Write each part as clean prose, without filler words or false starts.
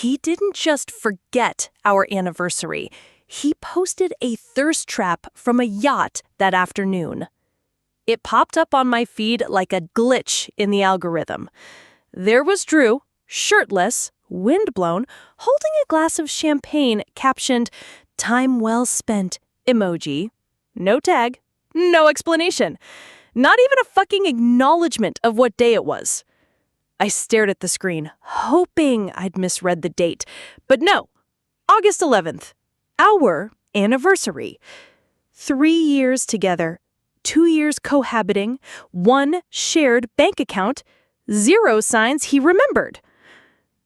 He didn't just forget our anniversary. He posted a thirst trap from a yacht that afternoon. It popped up on my feed like a glitch in the algorithm. There was Drew, shirtless, windblown, holding a glass of champagne captioned, "Time well spent," emoji. No tag, no explanation. Not even a fucking acknowledgement of what day it was. I stared at the screen, hoping I'd misread the date. But no, August 11th, our anniversary. 3 years together, 2 years cohabiting, 1 shared bank account, 0 signs he remembered.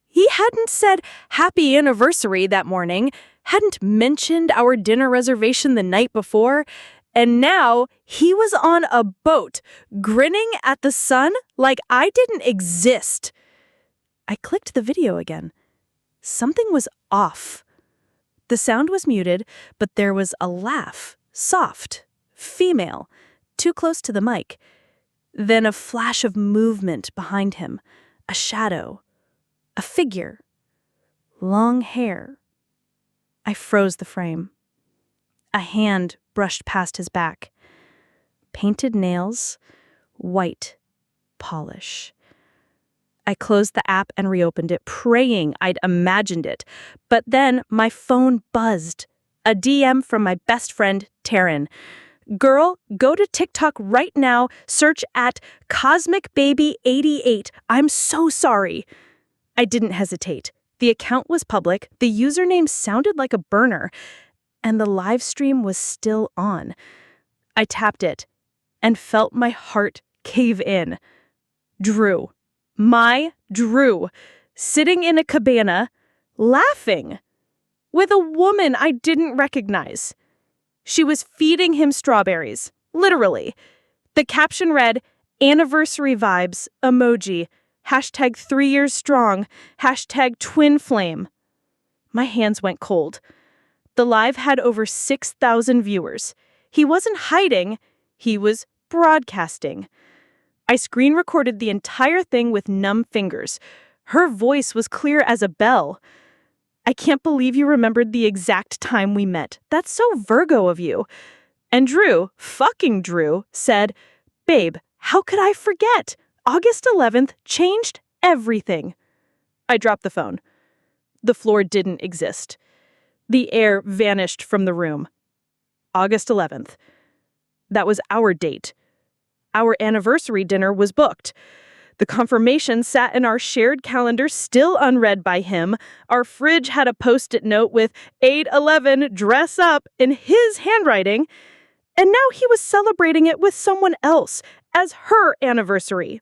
He hadn't said happy anniversary that morning, hadn't mentioned our dinner reservation the night before, and now he was on a boat, grinning at the sun like I didn't exist. I clicked the video again. Something was off. The sound was muted, but there was a laugh, soft, female, too close to the mic. Then a flash of movement behind him, a shadow, a figure, long hair. I froze the frame. A hand brushed past his back. Painted nails, white polish. I closed the app and reopened it, praying I'd imagined it. But then my phone buzzed. A DM from my best friend, Taryn. "Girl, go to TikTok right now, search at CosmicBaby88. I'm so sorry." I didn't hesitate. The account was public, the username sounded like a burner, and the live stream was still on. I tapped it and felt my heart cave in. Drew. My Drew. Sitting in a cabana, laughing. With a woman I didn't recognize. She was feeding him strawberries. Literally. The caption read, "Anniversary vibes, emoji, hashtag 3 years strong, hashtag twin flame." My hands went cold. The live had over 6,000 viewers. He wasn't hiding, he was broadcasting. I screen recorded the entire thing with numb fingers. Her voice was clear as a bell. "I can't believe you remembered the exact time we met. That's so Virgo of you." And Drew, fucking Drew, said, "Babe, how could I forget? August 11th changed everything." I dropped the phone. The floor didn't exist. The air vanished from the room. August 11th. That was our date. Our anniversary dinner was booked. The confirmation sat in our shared calendar, still unread by him. Our fridge had a post-it note with 8/11 dress up in his handwriting. And now he was celebrating it with someone else as her anniversary.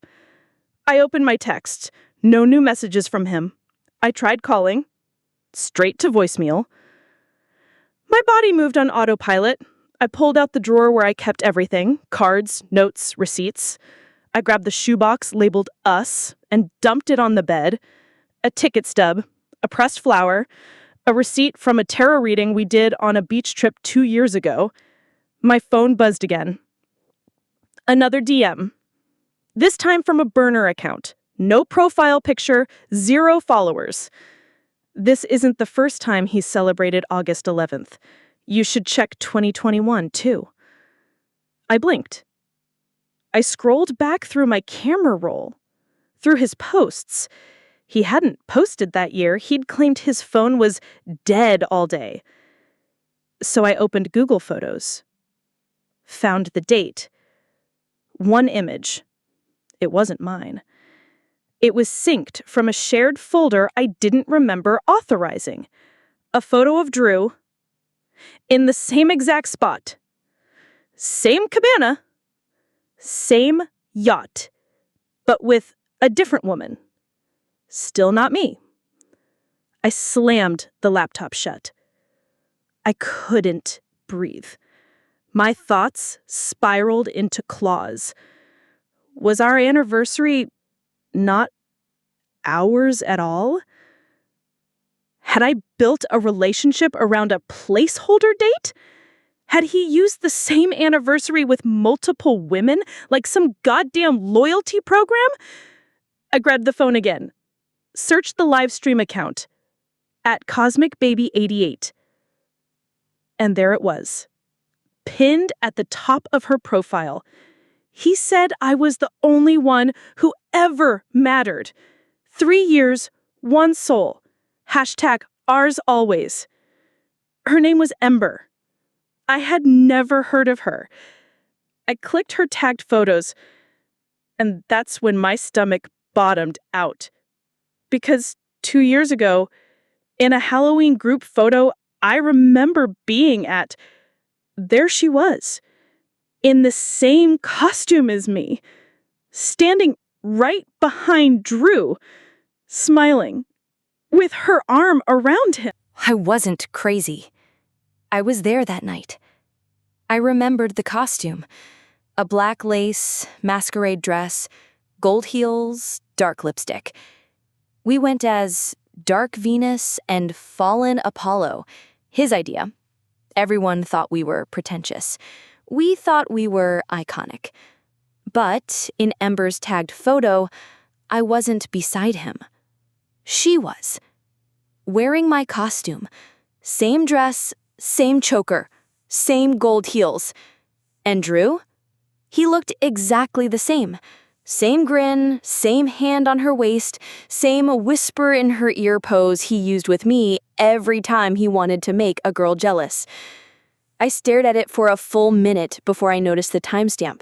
I opened my texts. No new messages from him. I tried calling. Straight to voicemail. My body moved on autopilot. I pulled out the drawer where I kept everything, cards, notes, receipts. I grabbed the shoebox labeled us and dumped it on the bed. A ticket stub, a pressed flower, a receipt from a tarot reading we did on a beach trip 2 years ago. My phone buzzed again. Another DM. This time from a burner account. No profile picture, 0 followers. This isn't the first time he's celebrated August 11th. You should check 2021, too. I blinked. I scrolled back through my camera roll, through his posts. He hadn't posted that year. He'd claimed his phone was dead all day. So I opened Google Photos. Found the date. One image. It wasn't mine. It was synced from a shared folder I didn't remember authorizing. A photo of Drew in the same exact spot. Same cabana. Same yacht. But with a different woman. Still not me. I slammed the laptop shut. I couldn't breathe. My thoughts spiraled into claws. Was our anniversary not ours at all? Had I built a relationship around a placeholder date? Had he used the same anniversary with multiple women, like some goddamn loyalty program? I grabbed the phone again. Searched the live stream account. at cosmicbaby88. And there it was, pinned at the top of her profile. He said I was the only one who ever mattered. 3 years, one soul. Hashtag ours always. Her name was Ember. I had never heard of her. I clicked her tagged photos, and that's when my stomach bottomed out. Because 2 years ago, in a Halloween group photo I remember being at, there she was, in the same costume as me, standing right behind Drew, smiling, with her arm around him. I wasn't crazy. I was there that night. I remembered the costume. A black lace, masquerade dress, gold heels, dark lipstick. We went as Dark Venus and Fallen Apollo. His idea. Everyone thought we were pretentious. We thought we were iconic. But in Ember's tagged photo, I wasn't beside him. She was. Wearing my costume. Same dress, same choker, same gold heels. And Drew? He looked exactly the same. Same grin, same hand on her waist, same whisper in her ear pose he used with me every time he wanted to make a girl jealous. I stared at it for a full minute before I noticed the timestamp.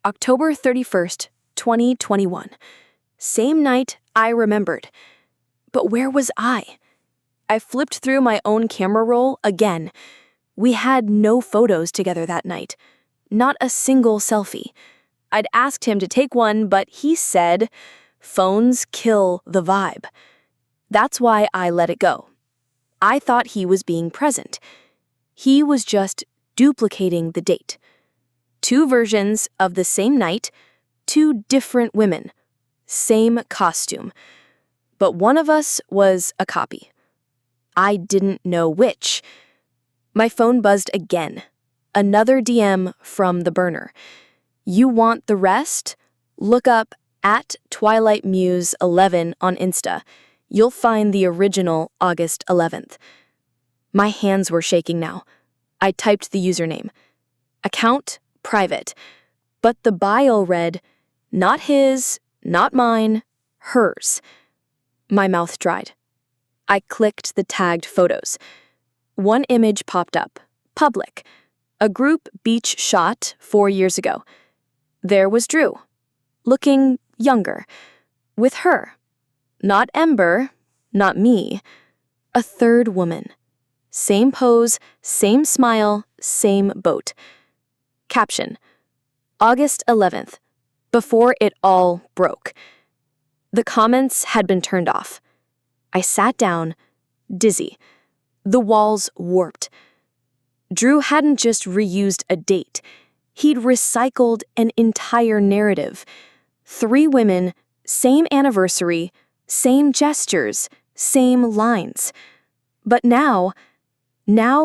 October 31st, 2021. Same night I remembered. But where was I? I flipped through my own camera roll again. We had no photos together that night. Not a single selfie. I'd asked him to take one, but he said, phones kill the vibe. That's why I let it go. I thought he was being present. He was just duplicating the date. 2 versions of the same night, 2 different women, same costume. But one of us was a copy. I didn't know which. My phone buzzed again. Another DM from the burner. You want the rest? Look up at TwilightMuse11 on Insta. You'll find the original August 11th. My hands were shaking now. I typed the username. Account private. But the bio read, not his, not mine, hers. My mouth dried. I clicked the tagged photos. One image popped up. Public. A group beach shot 4 years ago. There was Drew, looking younger, with her. Not Ember, not me. A third woman. Same pose, same smile, same boat. Caption. August 11th, before it all broke. The comments had been turned off. I sat down, dizzy. The walls warped. Drew hadn't just reused a date. He'd recycled an entire narrative. 3 women, same anniversary, same gestures, same lines. But now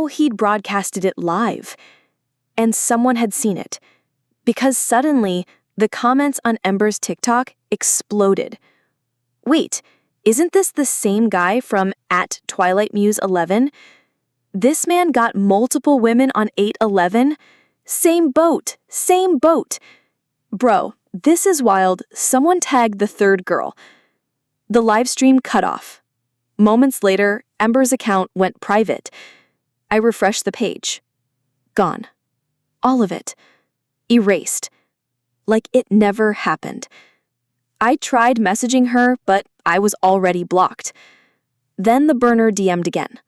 he'd broadcasted it live. And someone had seen it. Because suddenly, the comments on Ember's TikTok exploded. Wait, isn't this the same guy from at TwilightMuse11? This man got multiple women on 8/11? Same boat, same boat. Bro, this is wild. Someone tagged the third girl. The live stream cut off. Moments later, Ember's account went private. I refreshed the page. Gone. All of it. Erased. Like it never happened. I tried messaging her, but I was already blocked. Then the burner DM'd again.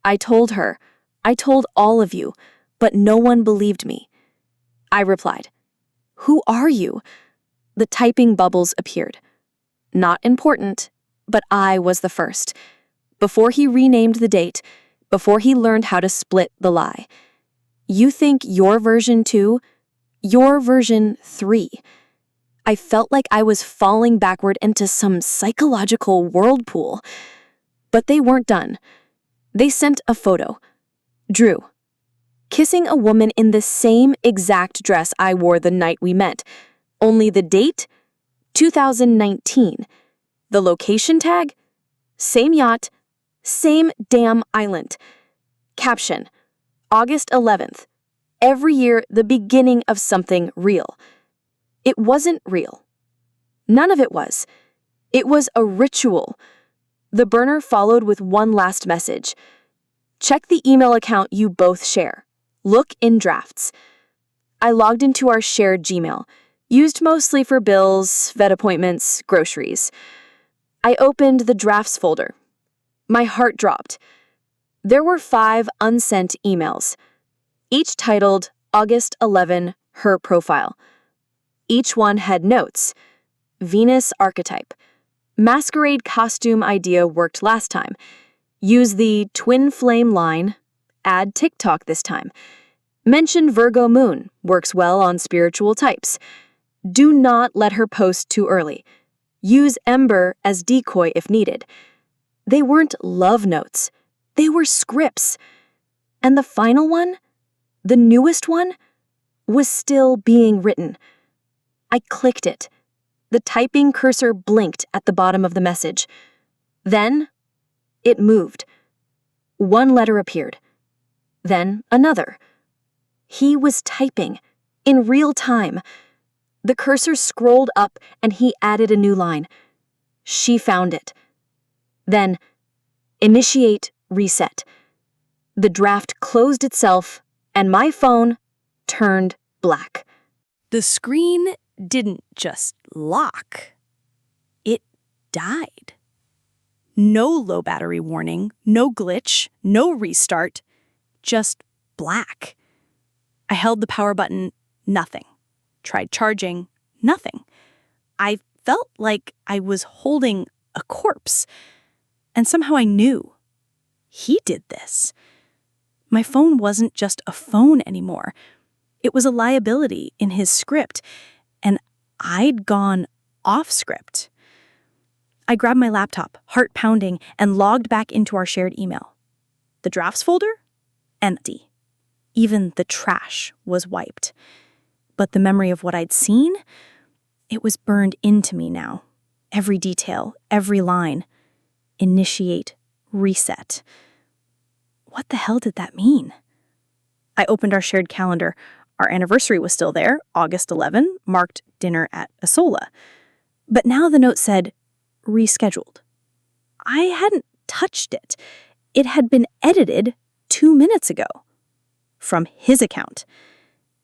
I told her. I told all of you, but no one believed me. I replied, "Who are you?" The typing bubbles appeared. Not important, but I was the first. Before he renamed the date, before he learned how to split the lie. You think your version 2? Your version 3. I felt like I was falling backward into some psychological whirlpool. But they weren't done. They sent a photo. Drew. Kissing a woman in the same exact dress I wore the night we met. Only the date? 2019. The location tag? Same yacht, Same damn island. Caption, August 11th. Every year, the beginning of something real. It wasn't real. None of it was. It was a ritual. The burner followed with one last message. Check the email account you both share. Look in drafts. I logged into our shared Gmail, used mostly for bills, vet appointments, groceries. I opened the drafts folder. My heart dropped. There were 5 unsent emails, each titled August 11, her profile. Each one had notes. Venus archetype. Masquerade costume idea worked last time. Use the twin flame line. Add TikTok this time. Mention Virgo moon. Works well on spiritual types. Do not let her post too early. Use Ember as decoy if needed. They weren't love notes. They were scripts. And the final one, the newest one, was still being written. I clicked it. The typing cursor blinked at the bottom of the message. Then, it moved. One letter appeared. Then another. He was typing, in real time. The cursor scrolled up and he added a new line. She found it. Then, initiate reset. The draft closed itself and my phone turned black. The screen didn't just lock. It died. No low battery warning, no glitch, no restart, just black. I held the power button, nothing. Tried charging, nothing. I felt like I was holding a corpse. And somehow I knew. He did this. My phone wasn't just a phone anymore. It was a liability in his script, and I'd gone off script. I grabbed my laptop, heart pounding, and logged back into our shared email. The drafts folder? Empty. Even the trash was wiped. But the memory of what I'd seen? It was burned into me now. Every detail, every line. Initiate, reset. What the hell did that mean? I opened our shared calendar. Our anniversary was still there, August 11, marked dinner at Asola. But now the note said, rescheduled. I hadn't touched it. It had been edited 2 minutes ago. From his account.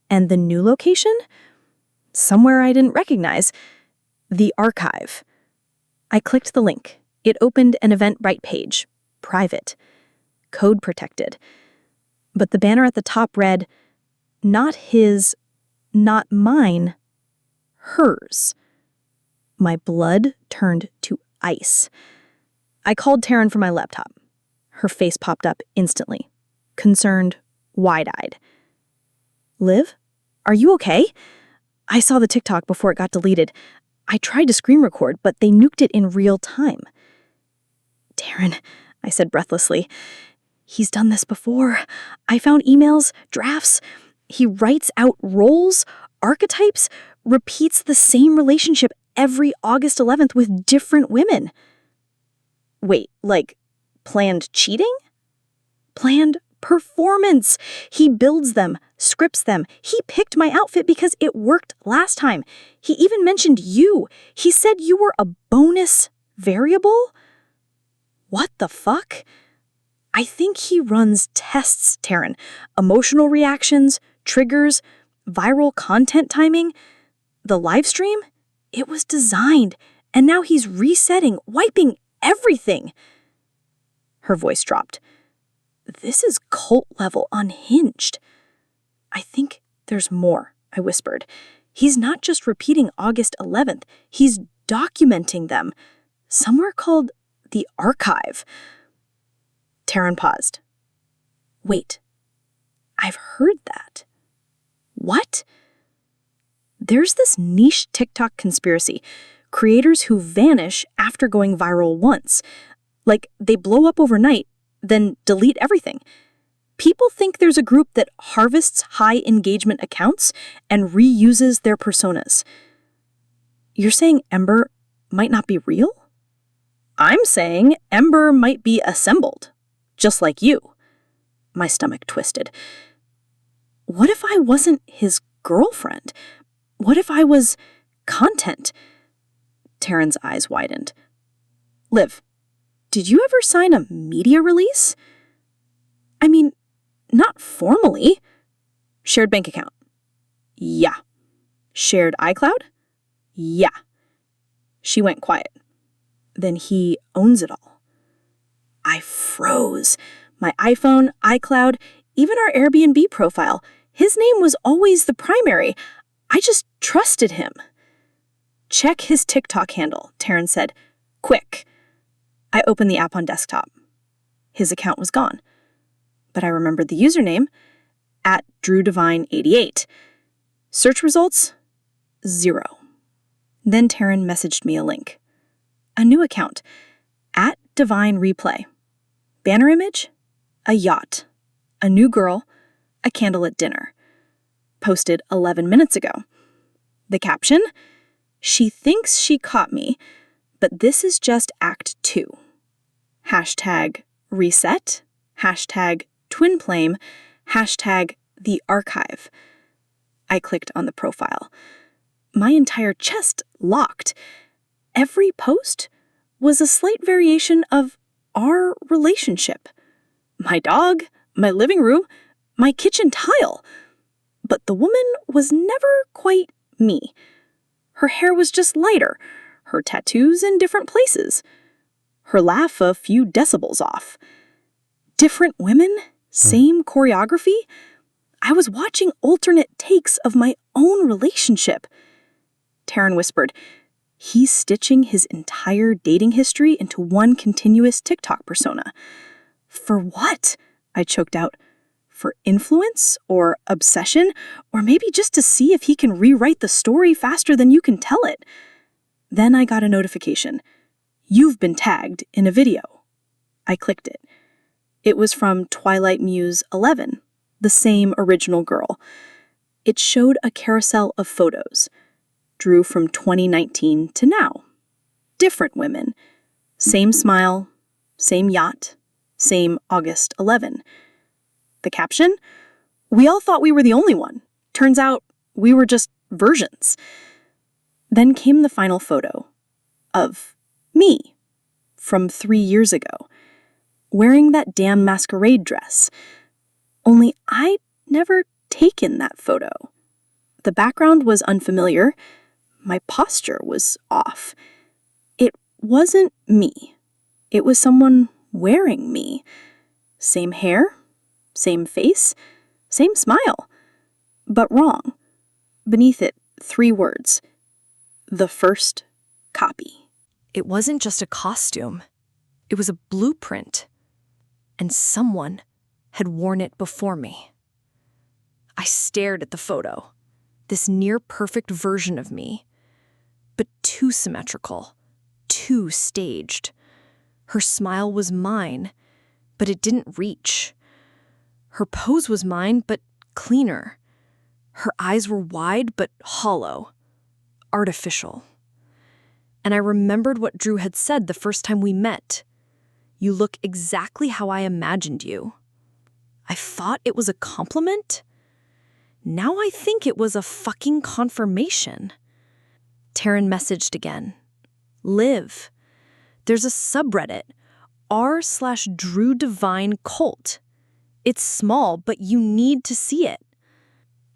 And the new location? Somewhere I didn't recognize. The archive. I clicked the link. It opened an Eventbrite page. Private. Code protected. But the banner at the top read, not his, not mine, hers. My blood turned to ice. I called Taryn from my laptop. Her face popped up instantly. Concerned, wide-eyed. Liv, are you okay? I saw the TikTok before it got deleted. I tried to screen record, but they nuked it in real time. Taryn, I said breathlessly. He's done this before. I found emails, drafts. He writes out roles, archetypes, repeats the same relationship every August 11th with different women. Wait, like planned cheating? Planned performance. He builds them, scripts them. He picked my outfit because it worked last time. He even mentioned you. He said you were a bonus variable? What the fuck? I think he runs tests, Taryn. Emotional reactions, triggers, viral content timing. The live stream? It was designed, and now he's resetting, wiping everything. Her voice dropped. This is cult-level unhinged. I think there's more, I whispered. He's not just repeating August 11th, he's documenting them. Somewhere called the archive. Taryn paused. Wait, I've heard that. What? There's this niche TikTok conspiracy. Creators who vanish after going viral once. Like, they blow up overnight, then delete everything. People think there's a group that harvests high engagement accounts and reuses their personas. You're saying Ember might not be real? I'm saying Ember might be assembled, just like you. My stomach twisted. What if I wasn't his girlfriend? What if I was content? Taryn's eyes widened. Liv, did you ever sign a media release? I mean, not formally. Shared bank account? Yeah. Shared iCloud? Yeah. She went quiet. Then he owns it all. I froze. My iPhone, iCloud, even our Airbnb profile. His name was always the primary. I just trusted him. Check his TikTok handle, Taryn said. Quick. I opened the app on desktop. His account was gone. But I remembered the username, @DrewDivine88. Search results, 0. Then Taryn messaged me a link. A new account, @DivineReplay. Banner image, a yacht. A new girl, a candle at dinner. Posted 11 minutes ago. The caption, she thinks she caught me, but this is just Act 2. #reset, #twinflame, #thearchive. I clicked on the profile. My entire chest locked. Every post was a slight variation of our relationship. My dog, my living room, my kitchen tile. But the woman was never quite me. Her hair was just lighter, her tattoos in different places, her laugh a few decibels off. Different women, same choreography. I was watching alternate takes of my own relationship. Taryn whispered, he's stitching his entire dating history into one continuous TikTok persona. For what? I choked out. For influence or obsession, or maybe just to see if he can rewrite the story faster than you can tell it. Then I got a notification. You've been tagged in a video. I clicked it. It was from Twilight Muse 11, the same original girl. It showed a carousel of photos. Drew from 2019 to now. Different women. Same smile, same yacht, same August 11. The caption? We all thought we were the only one. Turns out we were just versions. Then came the final photo of me from 3 years ago, wearing that damn masquerade dress. Only I'd never taken that photo. The background was unfamiliar. My posture was off. It wasn't me. It was someone wearing me. Same hair, same face, same smile. But wrong. Beneath it, 3 words. The first copy. It wasn't just a costume. It was a blueprint. And someone had worn it before me. I stared at the photo, this near-perfect version of me, but too symmetrical, too staged. Her smile was mine, but it didn't reach. Her pose was mine, but cleaner. Her eyes were wide, but hollow, artificial. And I remembered what Drew had said the first time we met. You look exactly how I imagined you. I thought it was a compliment. Now I think it was a fucking confirmation. Taryn messaged again. Liv, there's a subreddit, r/Drew Divine Cult. It's small, but you need to see it.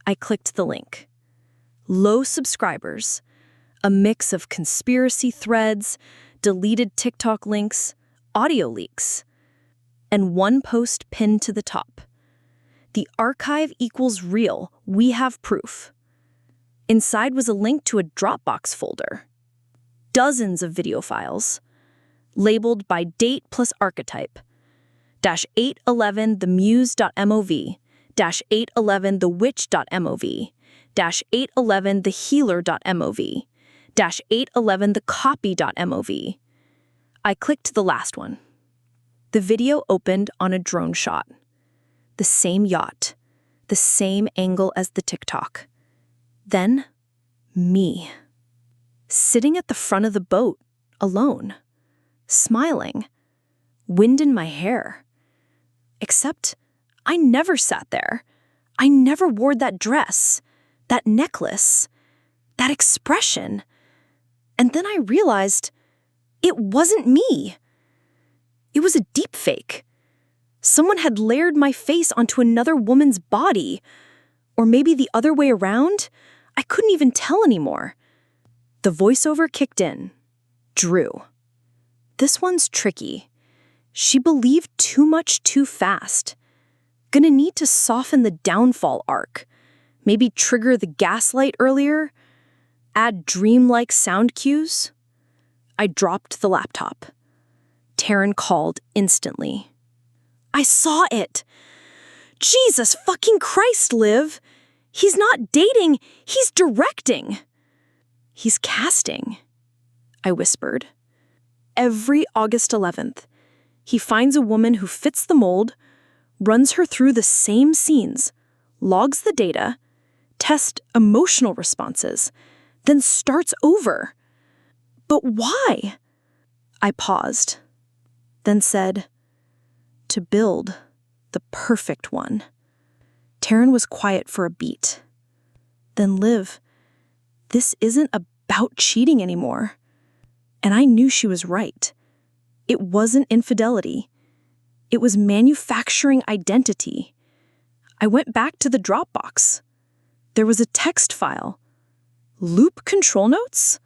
I clicked the link. Low subscribers, a mix of conspiracy threads, deleted TikTok links, audio leaks, and one post pinned to the top. The archive equals real. We have proof. Inside was a link to a Dropbox folder. Dozens of video files, labeled by date plus archetype. -811themuse.mov, -811thewitch.mov, -811thehealer.mov, -811thecopy.mov. I clicked the last one. The video opened on a drone shot. The same yacht, the same angle as the TikTok. Then, me. Sitting at the front of the boat, alone. smiling, wind in my hair. Except I never sat there. I never wore that dress, that necklace, that expression. And then I realized it wasn't me. It was a deep fake. Someone had layered my face onto another woman's body. Or maybe the other way around? I couldn't even tell anymore. The voiceover kicked in. Drew. This one's tricky. She believed too much too fast. Gonna need to soften the downfall arc. Maybe trigger the gaslight earlier. Add dreamlike sound cues. I dropped the laptop. Taryn called instantly. I saw it. Jesus fucking Christ, Liv. He's not dating, he's directing. He's casting, I whispered. Every August 11th, he finds a woman who fits the mold, runs her through the same scenes, logs the data, tests emotional responses, then starts over. But why? I paused, then said, to build the perfect one. Taryn was quiet for a beat. Then Liv, this isn't about cheating anymore. And I knew she was right. It wasn't infidelity. It was manufacturing identity. I went back to the Dropbox. There was a text file. Loop control notes?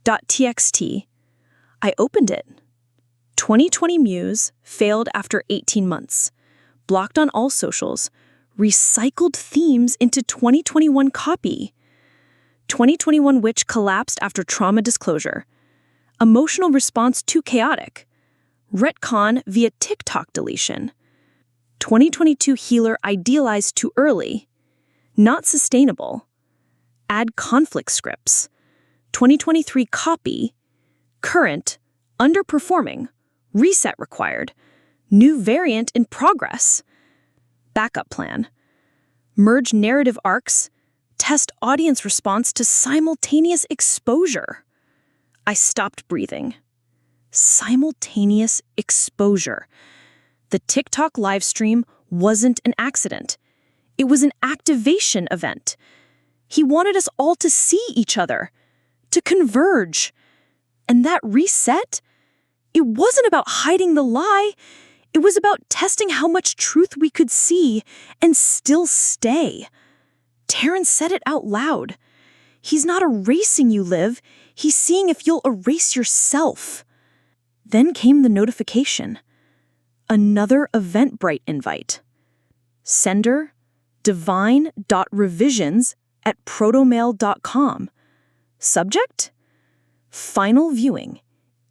.txt. I opened it. 2020 Muse failed after 18 months. Blocked on all socials. Recycled themes into 2021 copy. 2021 Witch collapsed after trauma disclosure. Emotional response too chaotic. Retcon via TikTok deletion. 2022 Healer idealized too early. Not sustainable. Add conflict scripts. 2023 copy. Current. Underperforming. Reset required. New variant in progress. Backup plan. Merge narrative arcs. Test audience response to simultaneous exposure. I stopped breathing. Simultaneous exposure. The TikTok livestream wasn't an accident. It was an activation event. He wanted us all to see each other, to converge. And that reset, it wasn't about hiding the lie. It was about testing how much truth we could see and still stay. Taryn said it out loud. He's not erasing you, Liv. He's seeing if you'll erase yourself. Then came the notification. Another Eventbrite invite. Sender, divine.revisions@protomail.com. Subject? Final viewing.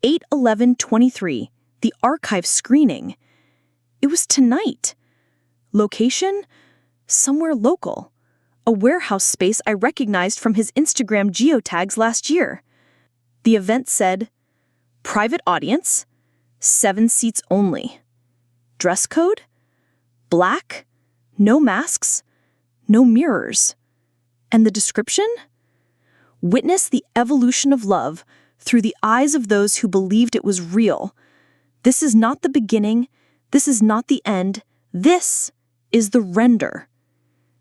8/11/23. The archive screening. It was tonight. Location? Somewhere local. A warehouse space I recognized from his Instagram geotags last year. The event said, private audience, 7 seats only. Dress code? Black, no masks, no mirrors. And the description? Witness the evolution of love through the eyes of those who believed it was real. This is not the beginning. This is not the end. This is the render.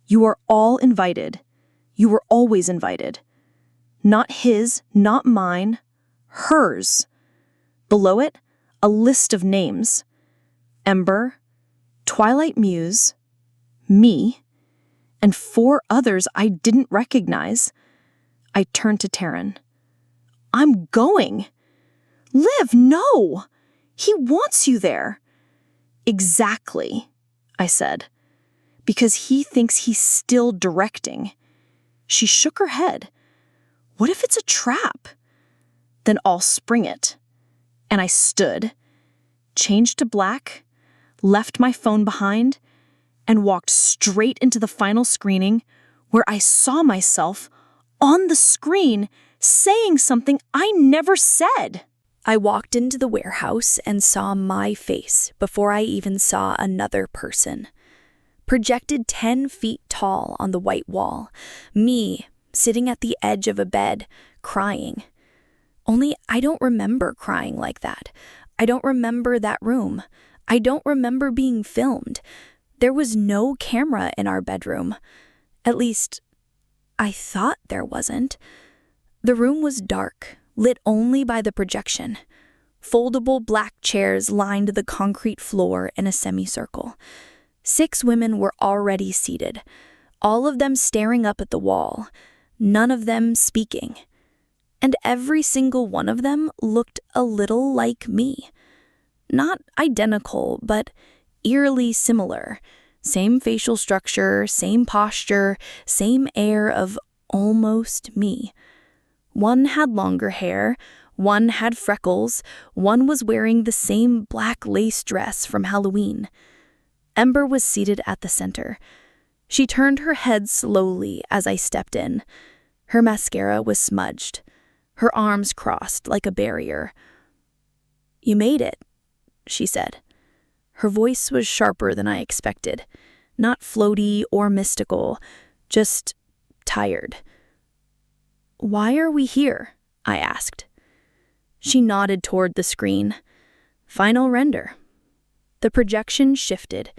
You are all invited. You were always invited. Not his, not mine, hers. Below it, a list of names. Ember, Twilight Muse, me, and 4 others I didn't recognize. I turned to Taryn. I'm going. Liv, no! He wants you there. Exactly, I said, because he thinks he's still directing. She shook her head. What if it's a trap? Then I'll spring it. And I stood, changed to black, left my phone behind, and walked straight into the final screening where I saw myself on the screen saying something I never said. I walked into the warehouse and saw my face before I even saw another person. Projected 10 feet tall on the white wall, me sitting at the edge of a bed, crying. Only I don't remember crying like that. I don't remember that room. I don't remember being filmed. There was no camera in our bedroom. At least, I thought there wasn't. The room was dark, lit only by the projection. Foldable black chairs lined the concrete floor in a semicircle. 6 women were already seated, all of them staring up at the wall, none of them speaking. And every single one of them looked a little like me. Not identical, but eerily similar. Same facial structure, same posture, same air of almost me. One had longer hair, one had freckles, one was wearing the same black lace dress from Halloween. Ember was seated at the center. She turned her head slowly as I stepped in. Her mascara was smudged, her arms crossed like a barrier. "You made it," she said. Her voice was sharper than I expected, not floaty or mystical, just tired. "Why are we here?" I asked. She nodded toward the screen. Final render. The projection shifted.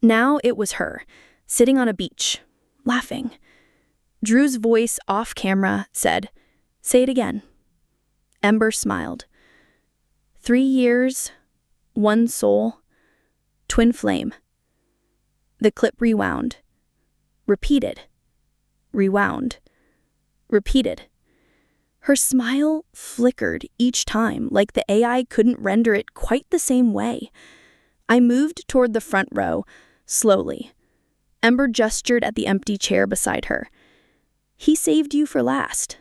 Now it was her, sitting on a beach, laughing. Drew's voice off camera said, "Say it again." Ember smiled. 3 years, 1 soul, twin flame. The clip rewound. Repeated. Rewound. Repeated. Her smile flickered each time, like the AI couldn't render it quite the same way. I moved toward the front row, slowly. Ember gestured at the empty chair beside her. "He saved you for last."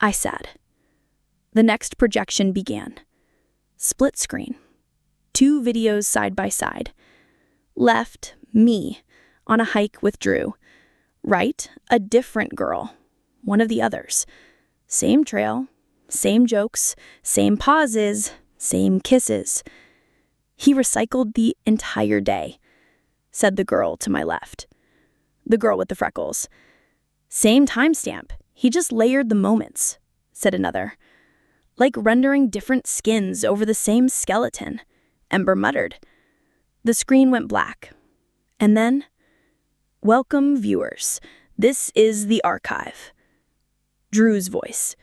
I sat. The next projection began. Split screen. 2 videos side by side. Left, me, on a hike with Drew. Right, a different girl, one of the others. Same trail, same jokes, same pauses, same kisses. "He recycled the entire day," said the girl to my left. The girl with the freckles. "Same timestamp, he just layered the moments," said another. "Like rendering different skins over the same skeleton," Ember muttered. The screen went black. And then, "Welcome, viewers. This is the archive." Drew's voice,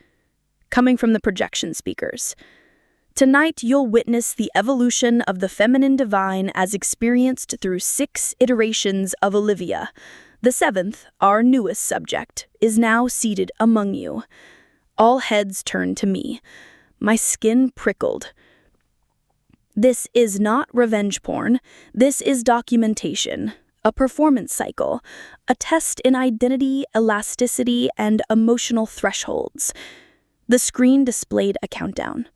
coming from the projection speakers. "Tonight you'll witness the evolution of the feminine divine as experienced through 6 iterations of Olivia. The 7th, our newest subject, is now seated among you." All heads turned to me. My skin prickled. "This is not revenge porn. This is documentation. A performance cycle, a test in identity, elasticity, and emotional thresholds." The screen displayed a countdown.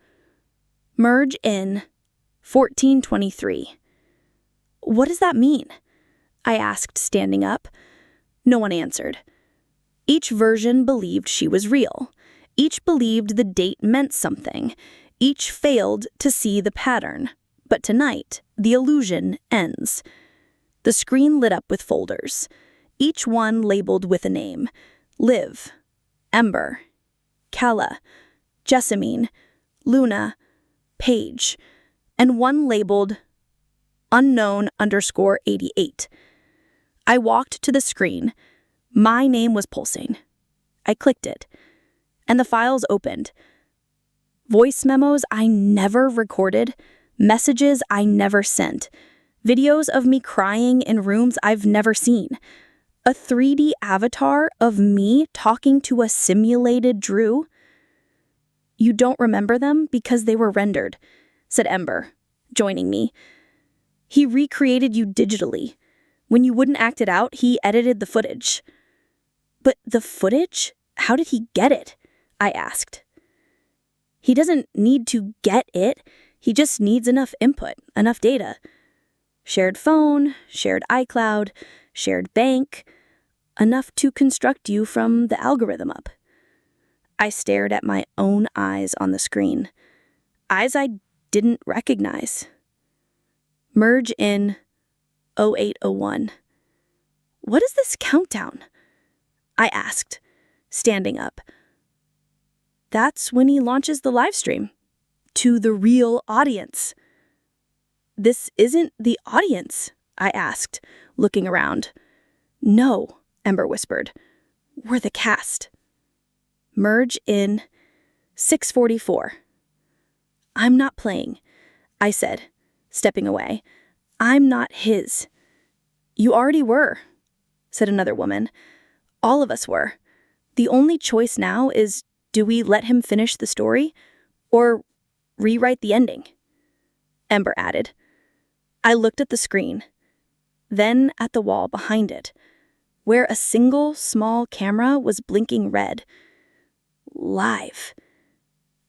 "Merge in 1423. "What does that mean?" I asked, standing up. No one answered. Each version believed she was real. Each believed the date meant something. Each failed to see the pattern. But tonight, the illusion ends. The screen lit up with folders, each one labeled with a name. Liv, Ember, Kala, Jessamine, Luna, Paige, and one labeled unknown_88. I walked to the screen. My name was pulsing. I clicked it, and the files opened. Voice memos I never recorded, messages I never sent, videos of me crying in rooms I've never seen, a 3D avatar of me talking to a simulated Drew. "You don't remember them because they were rendered," said Ember, joining me. "He recreated you digitally. When you wouldn't act it out, he edited the footage." "But the footage? How did he get it?" I asked. "He doesn't need to get it. He just needs enough input, enough data. Shared phone, shared iCloud, shared bank, enough to construct you from the algorithm up." I stared at my own eyes on the screen, eyes I didn't recognize. "Merge in 0801. "What is this countdown?" I asked, standing up. "That's when he launches the live stream. to the real audience. "This isn't the audience?" I asked, looking around. "No," Ember whispered. "We're the cast." "Merge in 6:44. "I'm not playing," I said, stepping away. "I'm not his." "You already were," said another woman. "All of us were. The only choice now is, do we let him finish the story or rewrite the ending?" Ember added. I looked at the screen, then at the wall behind it, where a single small camera was blinking red. Live.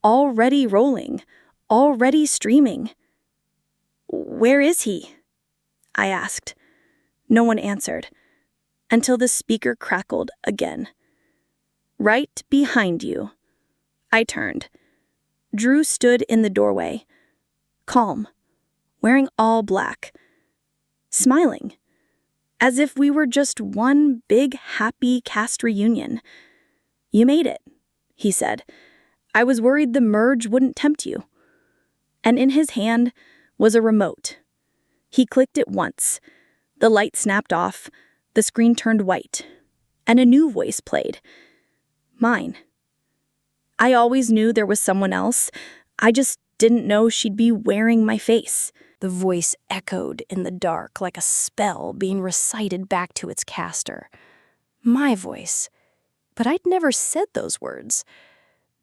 Already rolling. Already streaming. "Where is he?" I asked. No one answered, until the speaker crackled again. "Right behind you." I turned. Drew stood in the doorway, calm, wearing all black, smiling, as if we were just one big happy cast reunion. "You made it," he said. "I was worried the merge wouldn't tempt you." And in his hand was a remote. He clicked it once. The light snapped off, the screen turned white, and a new voice played. Mine. I always knew there was someone else. I just didn't know she'd be wearing my face. The voice echoed in the dark like a spell being recited back to its caster. My voice. But I'd never said those words.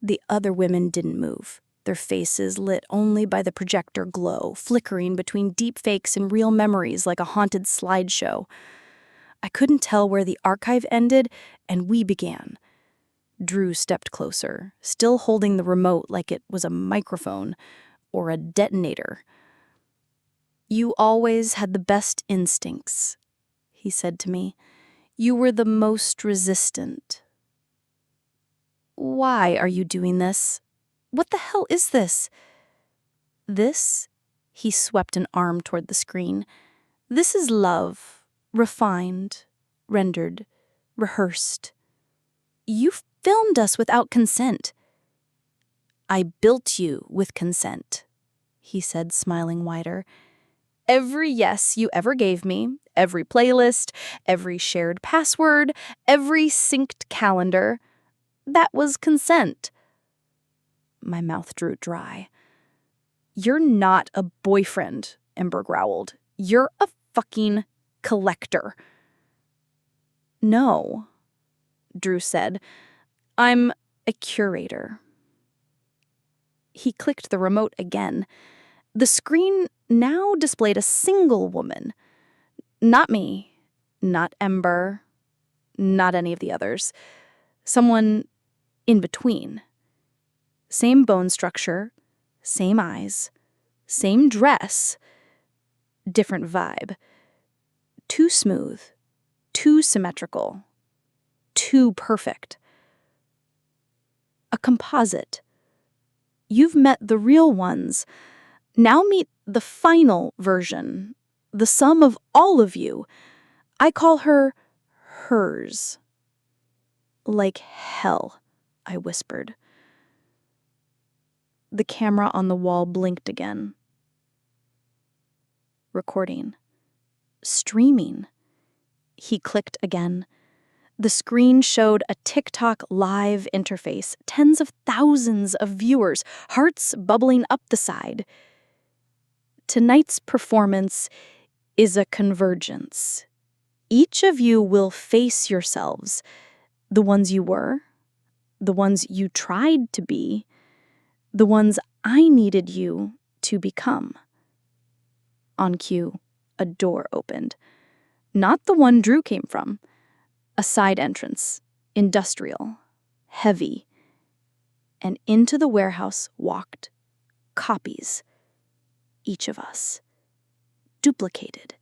The other women didn't move, their faces lit only by the projector glow, flickering between deepfakes and real memories like a haunted slideshow. I couldn't tell where the archive ended and we began. Drew stepped closer, still holding the remote like it was a microphone or a detonator. "You always had the best instincts," he said to me. "You were the most resistant. Why are you doing this? What the hell is this?" "This," he swept an arm toward the screen, "this is love, refined, rendered, rehearsed. You filmed us without consent." "I built you with consent," he said, smiling wider. "Every yes you ever gave me, every playlist, every shared password, every synced calendar, that was consent." My mouth drew dry. "You're not a boyfriend," Ember growled. "You're a fucking collector." "No," Drew said. "I'm a curator." He clicked the remote again. The screen now displayed a single woman. Not me, not Ember, not any of the others. Someone in between. Same bone structure, same eyes, same dress, different vibe. Too smooth, too symmetrical, too perfect. A composite. You've met the real ones. Now meet the final version, the sum of all of you. I call her hers. "Like hell," I whispered. The camera on the wall blinked again. Recording. Streaming. He clicked again. The screen showed a TikTok live interface, tens of thousands of viewers, hearts bubbling up the side. Tonight's performance is a convergence. Each of you will face yourselves, the ones you were, the ones you tried to be, the ones I needed you to become. On cue, a door opened. Not the one Drew came from. A side entrance, industrial, heavy. And into the warehouse walked copies. Each of us. Duplicated.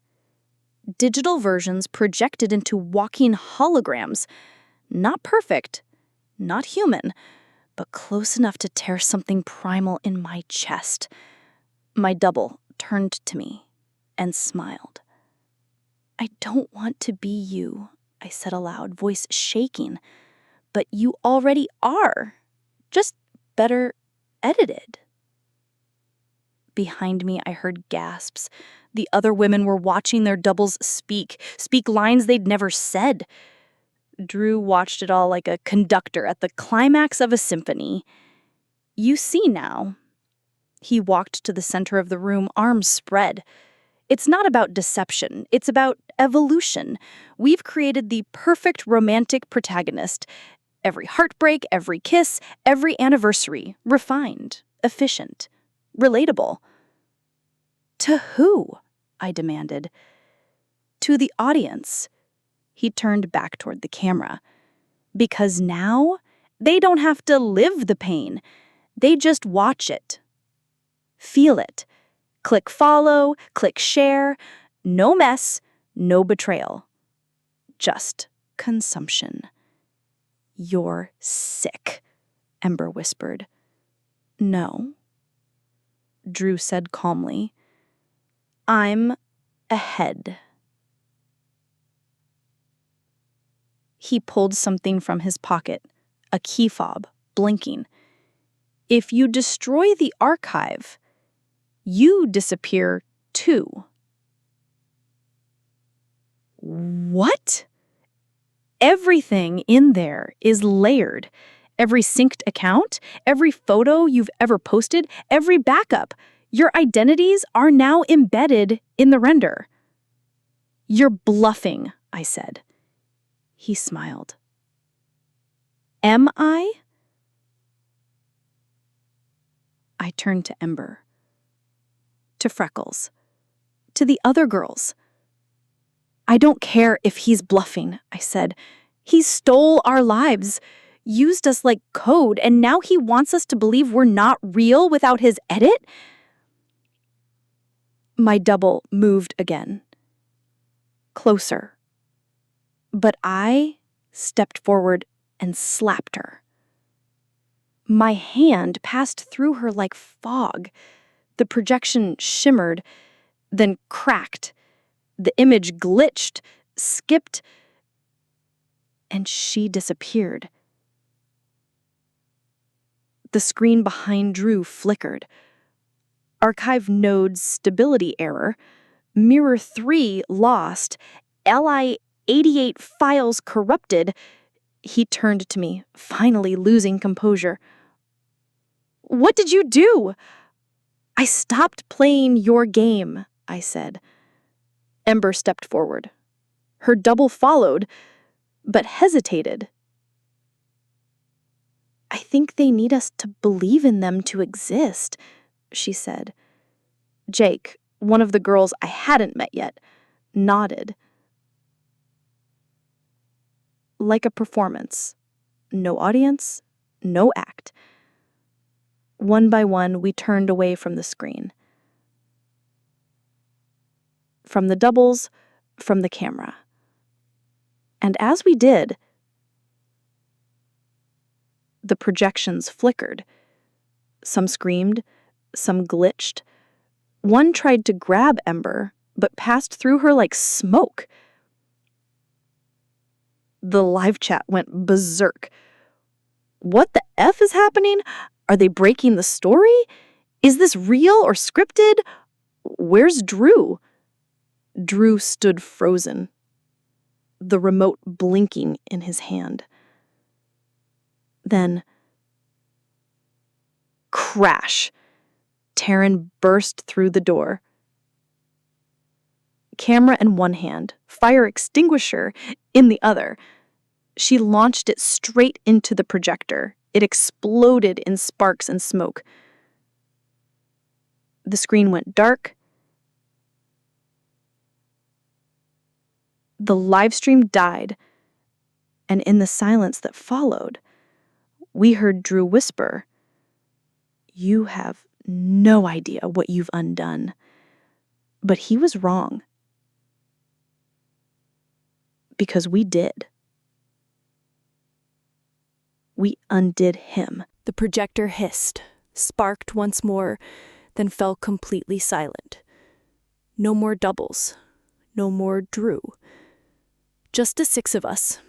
Digital versions projected into walking holograms. Not perfect, not human, but close enough to tear something primal in my chest. My double turned to me and smiled. "I don't want to be you," I said aloud, voice shaking. "But you already are. Just better edited." Behind me, I heard gasps. The other women were watching their doubles speak lines they'd never said. Drew watched it all like a conductor at the climax of a symphony. You see now. He walked to the center of the room, arms spread. It's not about deception. It's about evolution. We've created the perfect romantic protagonist. Every heartbreak, every kiss, every anniversary. Refined, efficient, relatable. To who? I demanded. To the audience. He turned back toward the camera. Because now, they don't have to live the pain. They just watch it. Feel it. Click follow, click share. No mess, no betrayal. Just consumption. You're sick, Ember whispered. No, Drew said calmly. I'm ahead. He pulled something from his pocket, a key fob, blinking. If you destroy the archive, you disappear too. What? Everything in there is layered. Every synced account, every photo you've ever posted, every backup. Your identities are now embedded in the render. You're bluffing, I said. He smiled. Am I? I turned to Ember. To Freckles. To the other girls. I don't care if he's bluffing, I said. He stole our lives, used us like code, and now he wants us to believe we're not real without his edit? My double moved again. Closer. But I stepped forward and slapped her. My hand passed through her like fog. The projection shimmered, then cracked. The image glitched, skipped, and she disappeared. The screen behind Drew flickered. Archive node's stability error. Mirror 3 lost. LI 88 files corrupted. He turned to me, finally losing composure. What did you do? I stopped playing your game, I said. Ember stepped forward. Her double followed, but hesitated. I think they need us to believe in them to exist, she said. Jake, one of the girls I hadn't met yet, nodded. Like a performance. No audience, no act. One by one, we turned away from the screen. From the doubles, from the camera. And as we did, the projections flickered. Some screamed, some glitched. One tried to grab Ember, but passed through her like smoke. The live chat went berserk. What the F is happening? Are they breaking the story? Is this real or scripted? Where's Drew? Drew stood frozen, the remote blinking in his hand. Then, crash. Taryn burst through the door. Camera in one hand, fire extinguisher in the other. She launched it straight into the projector. It exploded in sparks and smoke. The screen went dark. The live stream died, and in the silence that followed, we heard Drew whisper, "You have no idea what you've undone." But he was wrong. Because we did. We undid him. The projector hissed, sparked once more, then fell completely silent. No more doubles. No more Drew. Just the six of us.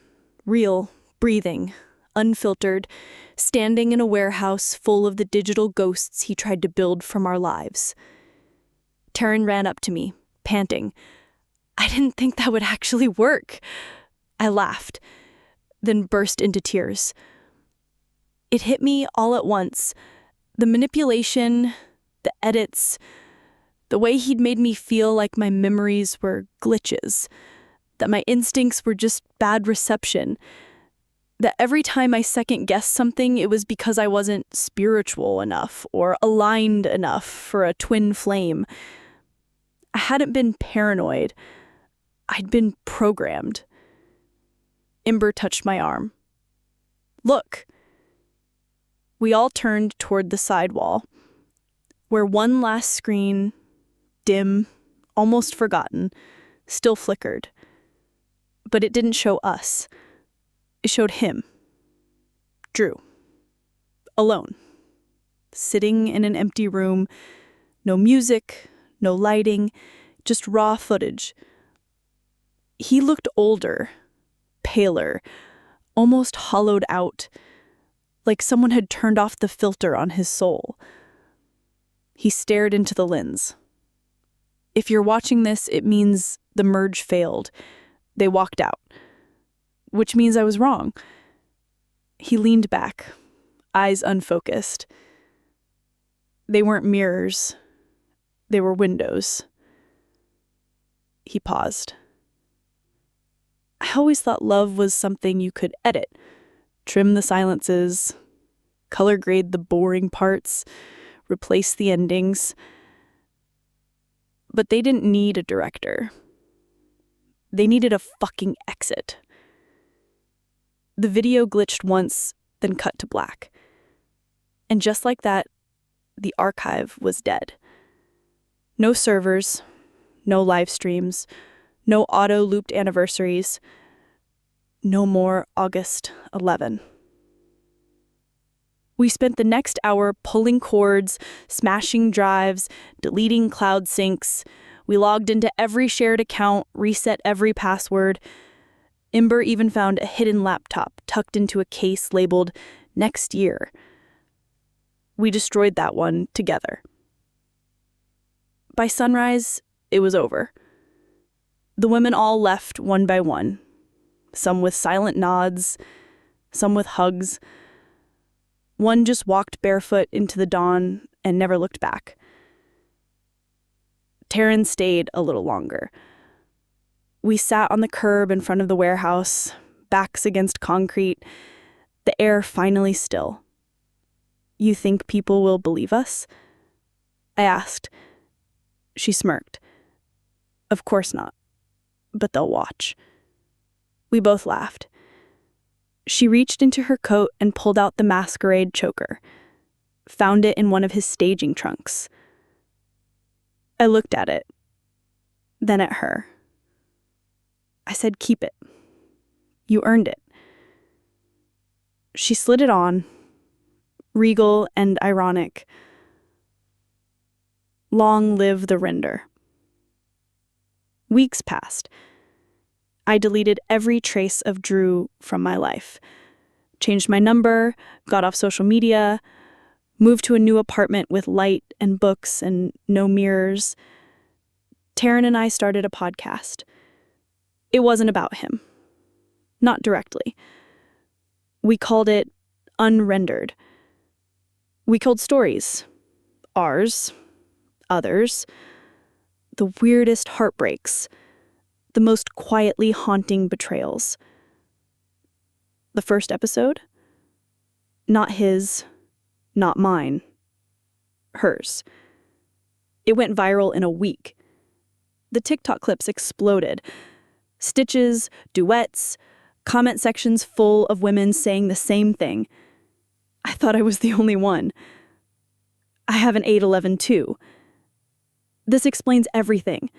Real, breathing, unfiltered, standing in a warehouse full of the digital ghosts he tried to build from our lives. Taryn ran up to me, panting. I didn't think that would actually work. I laughed, then burst into tears. It hit me all at once. The manipulation, the edits, the way he'd made me feel like my memories were glitches, that my instincts were just bad reception, that every time I second-guessed something, it was because I wasn't spiritual enough or aligned enough for a twin flame. I hadn't been paranoid. I'd been programmed. Ember touched my arm. Look. We all turned toward the side wall, where one last screen, dim, almost forgotten, still flickered. But it didn't show us. It showed him. Drew. Alone. Sitting in an empty room. No music, no lighting, just raw footage. He looked older, paler, almost hollowed out, like someone had turned off the filter on his soul. He stared into the lens. If you're watching this, it means the merge failed. They walked out. Which means I was wrong. He leaned back, eyes unfocused. They weren't mirrors. They were windows. He paused. I always thought love was something you could edit, trim the silences, color grade the boring parts, replace the endings. But they didn't need a director. They needed a fucking exit. The video glitched once, then cut to black. And just like that, the archive was dead. No servers, no live streams, no auto-looped anniversaries, no more August 11. We spent the next hour pulling cords, smashing drives, deleting cloud syncs. We logged into every shared account, reset every password. Ember even found a hidden laptop tucked into a case labeled "Next Year." We destroyed that one together. By sunrise, it was over. The women all left one by one, some with silent nods, some with hugs. One just walked barefoot into the dawn and never looked back. Taryn stayed a little longer. We sat on the curb in front of the warehouse, backs against concrete, the air finally still. You think people will believe us? I asked. She smirked. Of course not. But they'll watch. We both laughed. She reached into her coat and pulled out the masquerade choker. Found it in one of his staging trunks. I looked at it, then at her. I said, keep it. You earned it. She slid it on, regal and ironic. Long live the render. Weeks passed. I deleted every trace of Drew from my life. Changed my number, got off social media, moved to a new apartment with light and books and no mirrors. Taryn and I started a podcast. It wasn't about him. Not directly. We called it Unrendered. We told stories. Ours. Others. The weirdest heartbreaks. The most quietly haunting betrayals. The first episode? Not his. Not mine. Hers. It went viral in a week. The TikTok clips exploded. Stitches, duets, comment sections full of women saying the same thing. I thought I was the only one. I have an 811 too. This explains everything.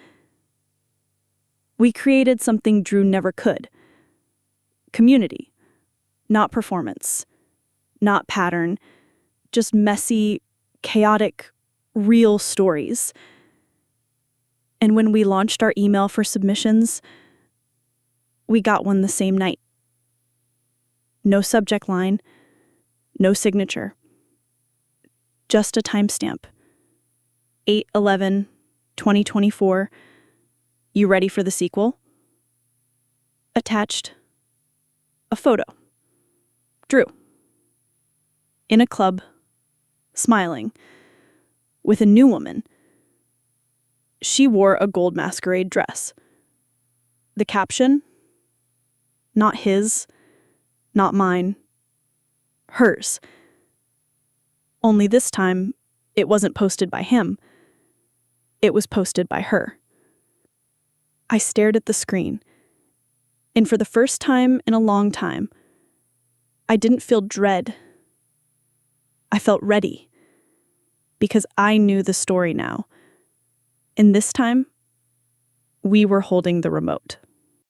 We created something Drew never could. Community. Not performance. Not pattern. Just messy, chaotic, real stories. And when we launched our email for submissions, we got one the same night. No subject line, no signature. Just a timestamp. 8/11/2022. 2024. You ready for the sequel? Attached, a photo. Drew. In a club, smiling, with a new woman. She wore a gold masquerade dress. The caption? Not his, not mine, hers. Only this time, it wasn't posted by him. It was posted by her. I stared at the screen, and for the first time in a long time, I didn't feel dread. I felt ready, because I knew the story now. And this time, we were holding the remote.